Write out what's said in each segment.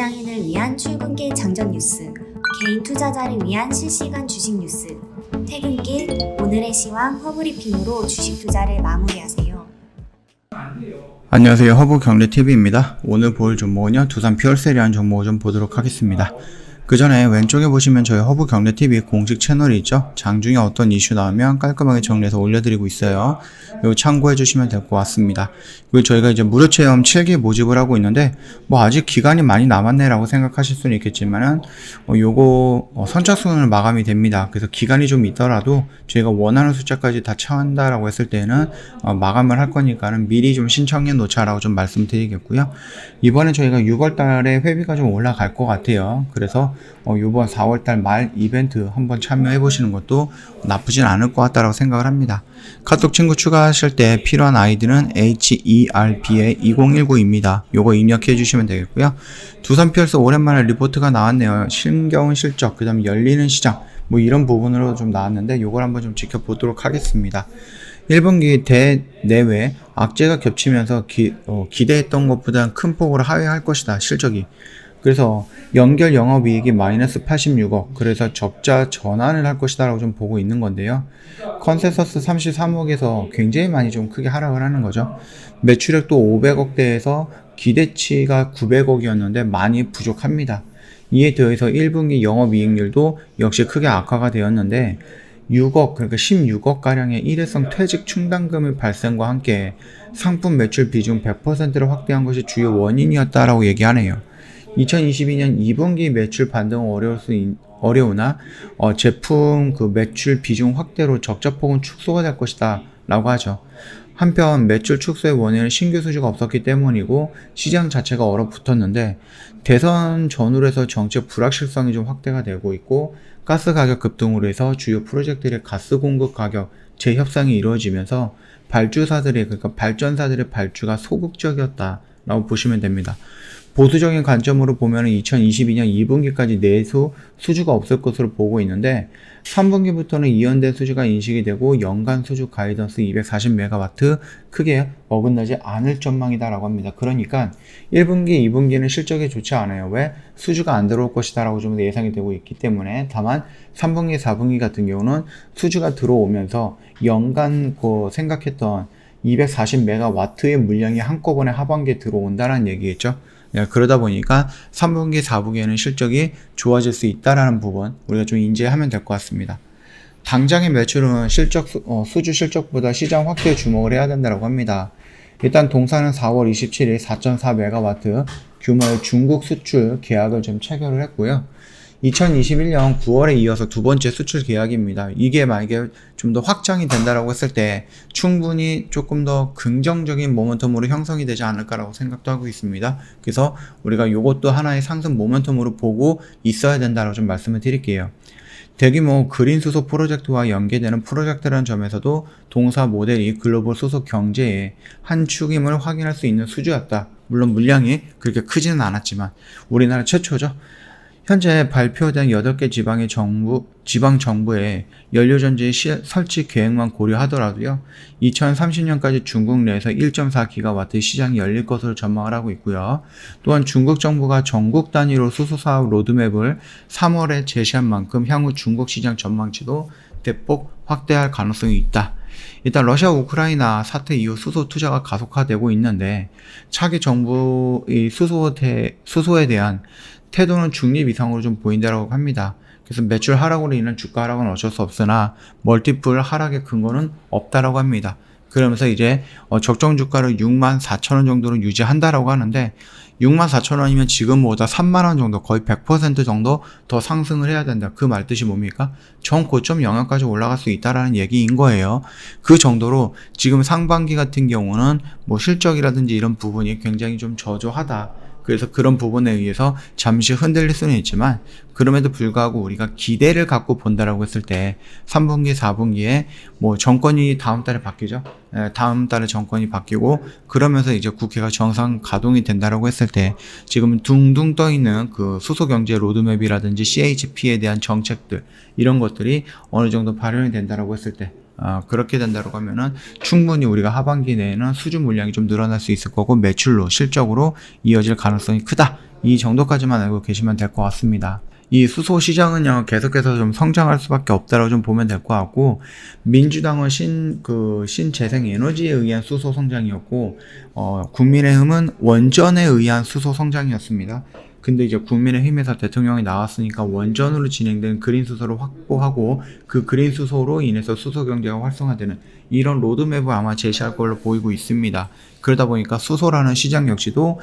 직장인을 위한 출근길 장전 뉴스, 개인 투자자를 위한 실시간 주식 뉴스, 퇴근길 오늘의 시황 허브리핑으로 주식 투자를 마무리하세요. 안녕하세요. 허브경제TV입니다. 오늘 볼 종목은요, 두산 퓨얼셀이라는 종목을 좀 보도록 하겠습니다. 그 전에 왼쪽에 보시면 저희 허브경제TV 공식 채널이 있죠. 장중에 어떤 이슈 나오면 깔끔하게 정리해서 올려드리고 있어요. 이거 참고해 주시면 될 것 같습니다. 그리고 저희가 이제 무료 체험 7기 모집을 하고 있는데 아직 기간이 많이 남았네 라고 생각하실 수는 있겠지만은 요거 선착순으로 마감이 됩니다. 그래서 기간이 좀 있더라도 저희가 원하는 숫자까지 다 채운다라고 했을 때는 마감을 할 거니까는 미리 좀 신청해 놓자라고 좀 말씀드리겠고요. 이번에 저희가 6월 달에 회비가 좀 올라갈 것 같아요. 그래서 이번 4월달 말 이벤트 한번 참여해 보시는 것도 나쁘진 않을 것 같다라고 생각을 합니다. 카톡 친구 추가하실 때 필요한 아이디는 HERB의 2019입니다. 요거 입력해 주시면 되겠고요. 두산 퓨얼스 오랜만에 리포트가 나왔네요. 신겨운 실적, 그 다음에 열리는 시장 이런 부분으로 좀 나왔는데 요걸 한번 좀 지켜보도록 하겠습니다. 1분기 대내외 악재가 겹치면서 기대했던 것보다 큰 폭으로 하회할 것이다, 실적이. 그래서 연결 영업이익이 마이너스 86억, 그래서 적자 전환을 할 것이다 라고 좀 보고 있는 건데요. 컨센서스 33억에서 굉장히 많이 좀 크게 하락을 하는 거죠. 매출액도 500억대에서 기대치가 900억이었는데 많이 부족합니다. 이에 더해서 1분기 영업이익률도 역시 크게 악화가 되었는데 6억, 그러니까 16억가량의 일회성 퇴직 충당금의 발생과 함께 상품 매출 비중 100%를 확대한 것이 주요 원인이었다라고 얘기하네요. 2022년 2분기 매출 반등은 어려우나 제품 매출 비중 확대로 적자폭은 축소가 될 것이다 라고 하죠. 한편 매출 축소의 원인은 신규 수주가 없었기 때문이고 시장 자체가 얼어붙었는데 대선 전후로 해서 정책 불확실성이 좀 확대가 되고 있고 가스 가격 급등으로 해서 주요 프로젝트의 가스 공급 가격 재협상이 이루어지면서 그러니까 발전사들의 발주가 소극적이었다라고 보시면 됩니다. 보수적인 관점으로 보면 2022년 2분기까지 내수 수주가 없을 것으로 보고 있는데 3분기부터는 이연된 수주가 인식이 되고 연간 수주 가이던스 240MW 크게 어긋나지 않을 전망이다라고 합니다. 그러니까 1분기, 2분기는 실적이 좋지 않아요. 왜? 수주가 안 들어올 것이다 라고 좀 예상이 되고 있기 때문에. 다만 3분기, 4분기 같은 경우는 수주가 들어오면서 연간 생각했던 240MW의 물량이 한꺼번에 하반기에 들어온다는 얘기겠죠. 그러다 보니까 3분기, 4분기에는 실적이 좋아질 수 있다라는 부분 우리가 좀 인지하면 될 것 같습니다. 당장의 매출은 수주 실적보다 시장 확대에 주목을 해야 된다고 합니다. 일단 동사는 4월 27일 4.4MW 규모의 중국 수출 계약을 좀 체결을 했고요. 2021년 9월에 이어서 두 번째 수출 계약입니다. 이게 만약에 좀 더 확장이 된다라고 했을 때 충분히 조금 더 긍정적인 모멘텀으로 형성이 되지 않을까라고 생각도 하고 있습니다. 그래서 우리가 이것도 하나의 상승 모멘텀으로 보고 있어야 된다라고 좀 말씀을 드릴게요. 대규모 그린 수소 프로젝트와 연계되는 프로젝트라는 점에서도 동사 모델이 글로벌 수소 경제의 한 축임을 확인할 수 있는 수주였다. 물론 물량이 그렇게 크지는 않았지만 우리나라 최초죠. 현재 발표된 8개 지방 정부의 연료전지 설치 계획만 고려하더라도요, 2030년까지 중국 내에서 1.4GW 시장이 열릴 것으로 전망을 하고 있고요. 또한 중국 정부가 전국 단위로 수소 사업 로드맵을 3월에 제시한 만큼 향후 중국 시장 전망치도 대폭 확대할 가능성이 있다. 일단 러시아 우크라이나 사태 이후 수소 투자가 가속화되고 있는데 차기 정부의 수소에 대한 태도는 중립 이상으로 좀 보인다라고 합니다. 그래서 매출 하락으로 인한 주가 하락은 어쩔 수 없으나 멀티플 하락의 근거는 없다라고 합니다. 그러면서 이제 적정 주가를 64,000원 정도로 유지한다라고 하는데 64,000원이면 지금보다 30,000원 정도, 거의 100% 정도 더 상승을 해야 된다. 그 말 뜻이 뭡니까? 전 고점 영역까지 올라갈 수 있다라는 얘기인 거예요. 그 정도로 지금 상반기 같은 경우는 실적이라든지 이런 부분이 굉장히 좀 저조하다. 그래서 그런 부분에 의해서 잠시 흔들릴 수는 있지만 그럼에도 불구하고 우리가 기대를 갖고 본다라고 했을 때 3분기, 4분기에 정권이 다음 달에 바뀌죠. 다음 달에 정권이 바뀌고 그러면서 이제 국회가 정상 가동이 된다라고 했을 때 지금 둥둥 떠 있는 그 수소 경제 로드맵이라든지 CHP에 대한 정책들 이런 것들이 어느 정도 발현이 된다라고 했을 때 그렇게 된다고 하면은 충분히 우리가 하반기 내에는 수주 물량이 좀 늘어날 수 있을 거고 매출로 실적으로 이어질 가능성이 크다. 이 정도까지만 알고 계시면 될 것 같습니다. 이 수소 시장은요, 계속해서 좀 성장할 수밖에 없다라고 좀 보면 될 것 같고, 민주당은 신재생 에너지에 의한 수소 성장이었고, 국민의힘은 원전에 의한 수소 성장이었습니다. 근데 이제 국민의힘에서 대통령이 나왔으니까 원전으로 진행된 그린 수소를 확보하고 그 그린 수소로 인해서 수소 경제가 활성화되는 이런 로드맵을 아마 제시할 걸로 보이고 있습니다. 그러다 보니까 수소라는 시장 역시도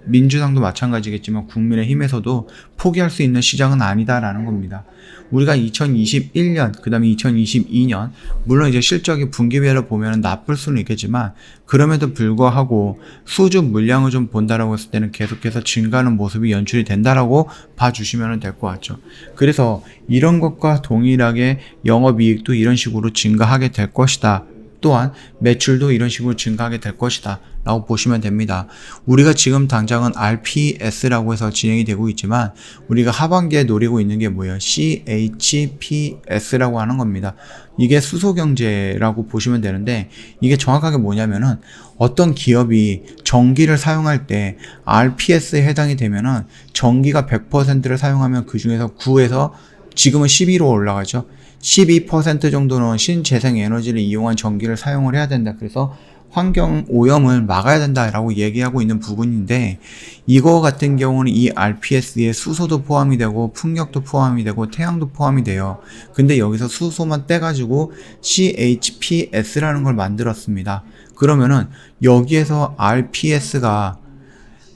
민주당도 마찬가지겠지만 국민의힘에서도 포기할 수 있는 시장은 아니다라는 겁니다. 우리가 2021년, 그 다음에 2022년, 물론 이제 실적이 분기별로 보면 나쁠 수는 있겠지만, 그럼에도 불구하고 수주 물량을 좀 본다라고 했을 때는 계속해서 증가하는 모습이 연출이 된다라고 봐주시면 될 것 같죠. 그래서 이런 것과 동일하게 영업이익도 이런 식으로 증가하게 될 것이다. 또한 매출도 이런 식으로 증가하게 될 것이다 라고 보시면 됩니다. 우리가 지금 당장은 RPS라고 해서 진행이 되고 있지만 우리가 하반기에 노리고 있는 게 뭐예요? CHPS라고 하는 겁니다. 이게 수소경제라고 보시면 되는데 이게 정확하게 뭐냐면은 어떤 기업이 전기를 사용할 때 RPS에 해당이 되면은 전기가 100%를 사용하면 그 중에서 9에서 지금은 12로 올라가죠. 12% 정도는 신재생 에너지를 이용한 전기를 사용을 해야 된다. 그래서 환경 오염을 막아야 된다라고 얘기하고 있는 부분인데 이거 같은 경우는 이 RPS에 수소도 포함이 되고 풍력도 포함이 되고 태양도 포함이 돼요. 근데 여기서 수소만 떼가지고 CHPS라는 걸 만들었습니다. 그러면은 여기에서 RPS가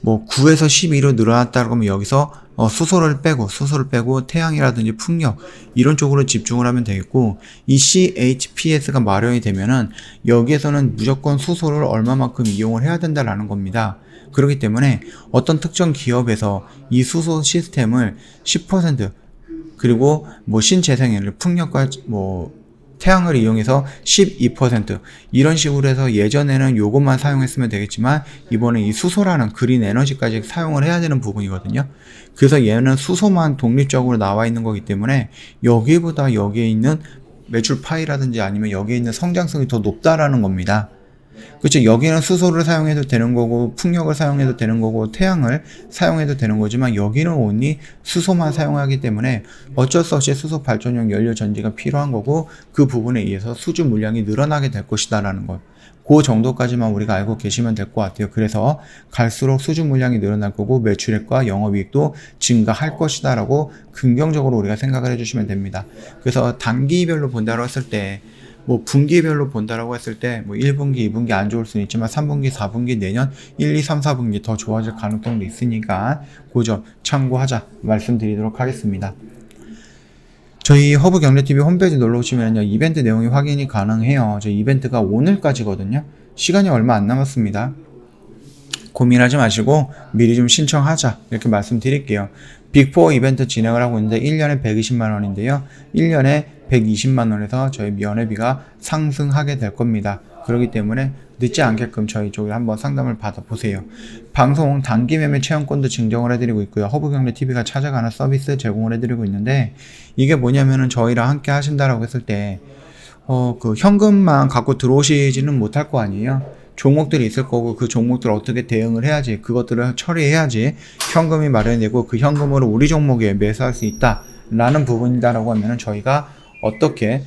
뭐 9에서 12로 늘어났다 그러면 여기서 수소를 빼고 태양이라든지 풍력 이런 쪽으로 집중을 하면 되겠고 이 CHPS가 마련이 되면은 여기에서는 무조건 수소를 얼마만큼 이용을 해야 된다라는 겁니다. 그렇기 때문에 어떤 특정 기업에서 이 수소 시스템을 10% 그리고 뭐 신재생에너지 풍력과 뭐 태양을 이용해서 12% 이런 식으로 해서 예전에는 요것만 사용했으면 되겠지만 이번에 이 수소라는 그린 에너지까지 사용을 해야 되는 부분이거든요. 그래서 얘는 수소만 독립적으로 나와 있는 거기 때문에 여기보다 여기에 있는 매출 파이라든지 아니면 여기에 있는 성장성이 더 높다라는 겁니다. 그렇죠. 여기는 수소를 사용해도 되는 거고 풍력을 사용해도 되는 거고 태양을 사용해도 되는 거지만 여기는 온리 수소만 사용하기 때문에 어쩔 수 없이 수소 발전용 연료 전지가 필요한 거고 그 부분에 의해서 수주 물량이 늘어나게 될 것이다 라는 것. 그 정도까지만 우리가 알고 계시면 될 것 같아요. 그래서 갈수록 수주 물량이 늘어날 거고 매출액과 영업이익도 증가할 것이다 라고 긍정적으로 우리가 생각을 해주시면 됩니다. 그래서 단기별로 본다고 했을 때 뭐 분기별로 본다라고 했을 때 뭐 1분기, 2분기 안 좋을 수는 있지만 3분기, 4분기 내년 1, 2, 3, 4분기 더 좋아질 가능성도 있으니까 그 점 참고하자 말씀드리도록 하겠습니다. 저희 허브경제TV 홈페이지 놀러오시면요 이벤트 내용이 확인이 가능해요. 저희 이벤트가 오늘까지거든요. 시간이 얼마 안 남았습니다. 고민하지 마시고 미리 좀 신청하자 이렇게 말씀드릴게요. 빅4 이벤트 진행을 하고 있는데 1년에 120만원인데요. 1년에 120만원에서 저희 면회비가 상승하게 될 겁니다. 그렇기 때문에 늦지 않게끔 저희 쪽에 한번 상담을 받아보세요. 방송 단기 매매 체험권도 증정을 해드리고 있고요. 허브경제TV가 찾아가는 서비스 제공을 해드리고 있는데 이게 뭐냐면은 저희랑 함께 하신다라고 했을 때 그 현금만 갖고 들어오시지는 못할 거 아니에요. 종목들이 있을 거고 그 종목들 어떻게 대응을 해야지 그것들을 처리해야지 현금이 마련되고 그 현금으로 우리 종목에 매수할 수 있다 라는 부분이다라고 하면은 저희가 어떻게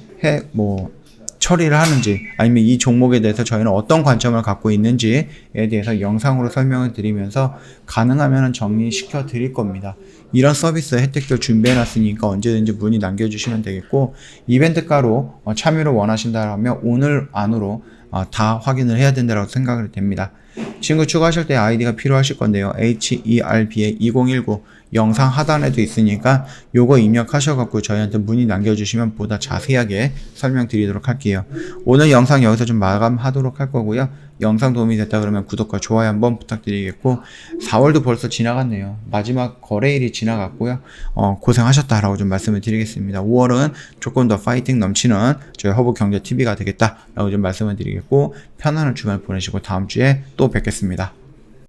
처리를 하는지 아니면 이 종목에 대해서 저희는 어떤 관점을 갖고 있는지에 대해서 영상으로 설명을 드리면서 가능하면 정리시켜 드릴 겁니다. 이런 서비스 혜택들 준비해 놨으니까 언제든지 문의 남겨주시면 되겠고 이벤트가로 참여를 원하신다면 오늘 안으로 다 확인을 해야 된다고 생각을 됩니다. 친구 추가하실 때 아이디가 필요하실 건데요. HERB의 2019 영상 하단에도 있으니까 요거 입력하셔갖고 저희한테 문의 남겨주시면 보다 자세하게 설명드리도록 할게요. 오늘 영상 여기서 좀 마감하도록 할 거고요. 영상 도움이 됐다 그러면 구독과 좋아요 한번 부탁드리겠고 4월도 벌써 지나갔네요. 마지막 거래일이 지나갔고요. 고생하셨다라고 좀 말씀을 드리겠습니다. 5월은 조금 더 파이팅 넘치는 저희 허브경제TV가 되겠다라고 좀 말씀을 드리겠고 편안한 주말 보내시고 다음 주에 또 뵙겠습니다.